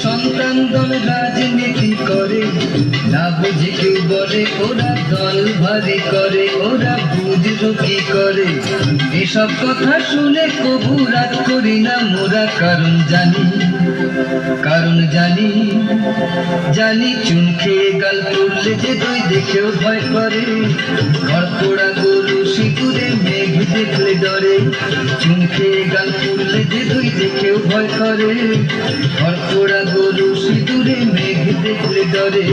সন্তান দল রাজনীতি করে, না বুঝে কেউ বলে ওরা দল ভারী করে, ওরা বুঝলো কি করে। এসব কথা শুনে কবু রাগ করি না মোরা, কারণ জানি জানি চুন খেয়ে গাল পড়লে যে দই দেখেও ভয় করে। ঘর পোড়া গরু সিঁদুরে মেঘ দেখলে ডরে, চুন খেয়ে গাল পড়লে যে দই দেখেও ভয় করে। ঘর পোড়া গরু সিঁদুরে মেঘ দেখলে ডরে।